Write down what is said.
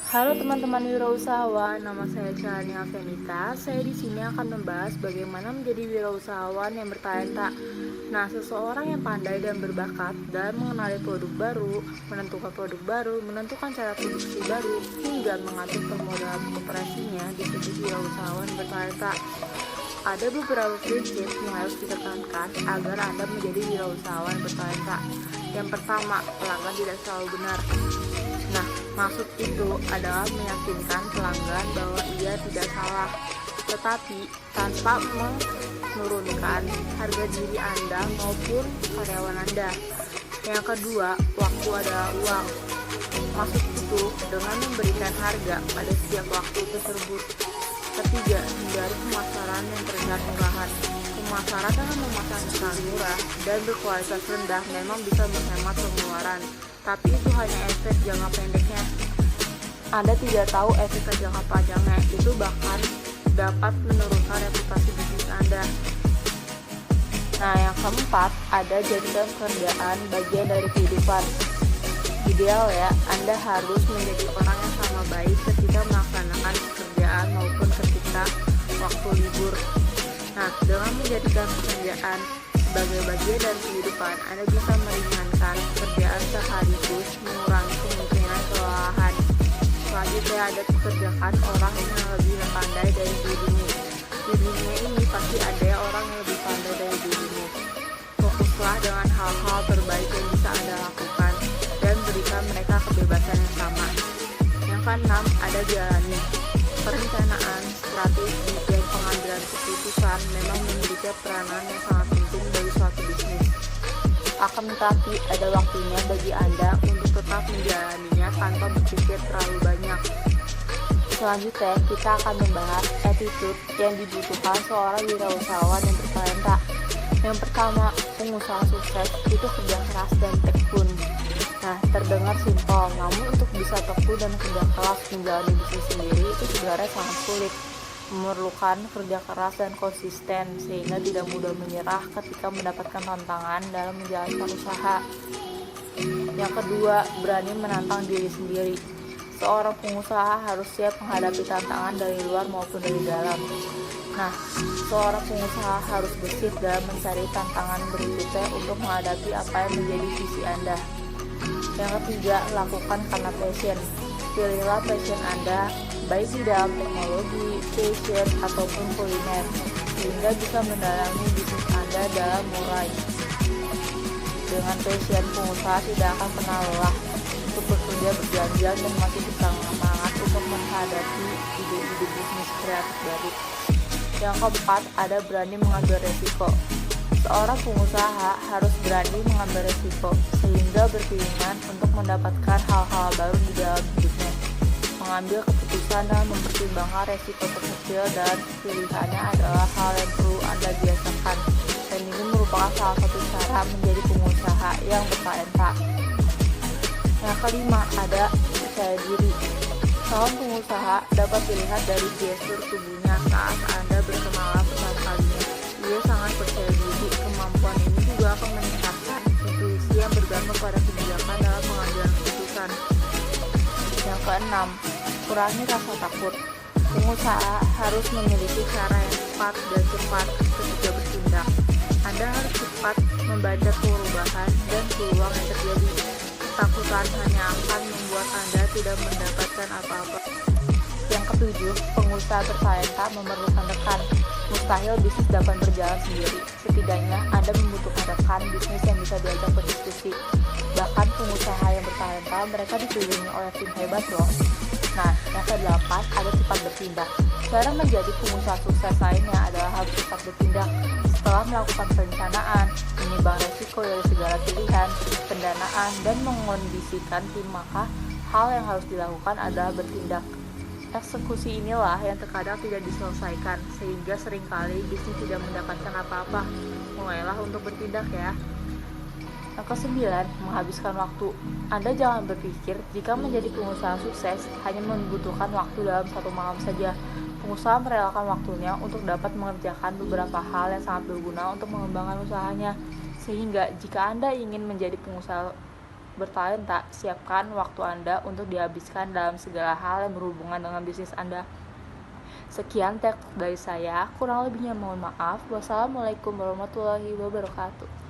Halo teman-teman wirausahawan, nama saya Celania Venita. Saya di sini akan membahas bagaimana menjadi wirausahawan yang bertalenta. Nah, seseorang yang pandai dan berbakat dalam mengenali produk baru, menentukan produk baru, menentukan cara produksi baru, hingga mengatur permodalan operasinya disebut wirausahawan bertalenta. Ada beberapa prinsip yang harus ditekankan agar Anda menjadi wirausahawan bertalenta. Yang pertama, pelanggan tidak selalu benar. Nah, maksud itu adalah meyakinkan pelanggan bahwa ia tidak salah, tetapi tanpa menurunkan harga diri Anda maupun karyawan Anda. Yang kedua, waktu adalah uang. Maksud itu dengan memberikan harga pada setiap waktu tersebut. Ketiga, hindari pemasaran yang terlihat murahan. Pemasaran dengan memasang iklan murah dan berkualitas rendah memang bisa menghemat pengeluaran, tapi itu hanya efek jangka pendeknya. Anda tidak tahu efek jangka panjangnya, itu bahkan dapat menurunkan reputasi bisnis Anda. Nah, yang keempat, ada jadikan pekerjaan bagian dari kehidupan. Ideal ya, Anda harus menjadi orang yang sama baik ketika melaksanakan pekerjaan maupun ketika waktu libur. Nah, dengan menjadikan pekerjaan sebagai bagian dari kehidupan, Anda bisa meringankan pekerjaan sekaligus mengurangi kemungkinan kelelahan. Selanjutnya ada pekerjakan orang yang lebih pandai dari dirimu. Di dunia ini pasti ada orang yang lebih pandai dari dirimu. Fokuslah dengan hal-hal terbaik yang bisa Anda lakukan dan berikan mereka kebebasan yang sama. Yang keenam, ada jalani. Perencanaan, strategi, dan pengambilan keputusan memang memiliki peranan yang sangat penting bagi suatu bisnis. Akan tetapi ada waktunya bagi Anda untuk tetap menjalaninya tanpa berpikir terlalu banyak. Selanjutnya kita akan membahas attitude yang dibutuhkan seorang wirausahawan yang bertalenta. Yang pertama, pengusaha sukses itu kerja keras dan tekun. Nah, terdengar simpel, namun untuk bisa tekun dan kerja keras menjalani bisnis sendiri itu sebenarnya sangat sulit. Memerlukan kerja keras dan konsisten sehingga tidak mudah menyerah ketika mendapatkan tantangan dalam menjalankan usaha. Yang kedua, berani menantang diri sendiri. Seorang pengusaha harus siap menghadapi tantangan dari luar maupun dari dalam. Nah, seorang pengusaha harus bersih dalam mencari tantangan berikutnya untuk menghadapi apa yang menjadi visi Anda. Yang ketiga, lakukan karena passion. Pilihlah passion Anda, baik di dalam teknologi, fashion, ataupun kuliner, sehingga bisa mendalami bisnis Anda dalam mulai. Dengan passion, pengusaha tidak akan pernah lelah untuk bekerja berjam-jam dan masih bisa semangat untuk menghadapi ide-ide bisnis kreatif baru. Yang keempat, ada berani mengambil resiko. Seorang pengusaha harus berani mengambil resiko sehingga berkeinginan untuk mendapatkan hal-hal baru di dalam hidupnya. Mengambil keputusan dan mempertimbangkan resiko terkecil dan pilihannya adalah hal yang perlu Anda biasakan, dan ini merupakan salah satu cara menjadi pengusaha yang bertalenta. Yang kelima, ada percaya diri. Seorang pengusaha dapat dilihat dari gestur tubuhnya saat Anda berkenalan pertama kalinya. Dia sangat percaya diri. Kemampuan ini juga akan meningkatkan intuisi yang bergantung pada kebijakan dalam pengambilan keputusan. Yang keenam, kurangi rasa takut. Pengusaha harus memiliki cara yang cepat dan cepat ketika bertindak. Anda harus cepat membaca perubahan dan peluang yang terjadi. Ketakutan hanya akan membuat Anda tidak mendapatkan apa-apa. Yang ketujuh, pengusaha bertalenta memerlukan rekan. Mustahil bisnis dapat berjalan sendiri. Setidaknya Anda membutuhkan rekan bisnis yang bisa diajak berdiskusi. Bahkan pengusaha yang bertalenta, mereka dikelilingi oleh tim hebat loh. Nah, yang kedelapan, ada cepat bertindak. Cara menjadi pengusaha sukses lainnya adalah harus cepat bertindak. Setelah melakukan perencanaan, menimbang resiko dari segala pilihan, pendanaan, dan mengondisikan tim, maka hal yang harus dilakukan adalah bertindak. Eksekusi inilah yang terkadang tidak diselesaikan, sehingga seringkali bisnis tidak mendapatkan apa-apa. Mulailah untuk bertindak ya. Yang kesembilan, menghabiskan waktu. Anda jangan berpikir jika menjadi pengusaha sukses hanya membutuhkan waktu dalam satu malam saja. Pengusaha merelakan waktunya untuk dapat mengerjakan beberapa hal yang sangat berguna untuk mengembangkan usahanya. Sehingga jika Anda ingin menjadi pengusaha bertalenta, siapkan waktu Anda untuk dihabiskan dalam segala hal yang berhubungan dengan bisnis Anda. Sekian TikTok dari saya, kurang lebihnya mohon maaf. Wassalamualaikum warahmatullahi wabarakatuh.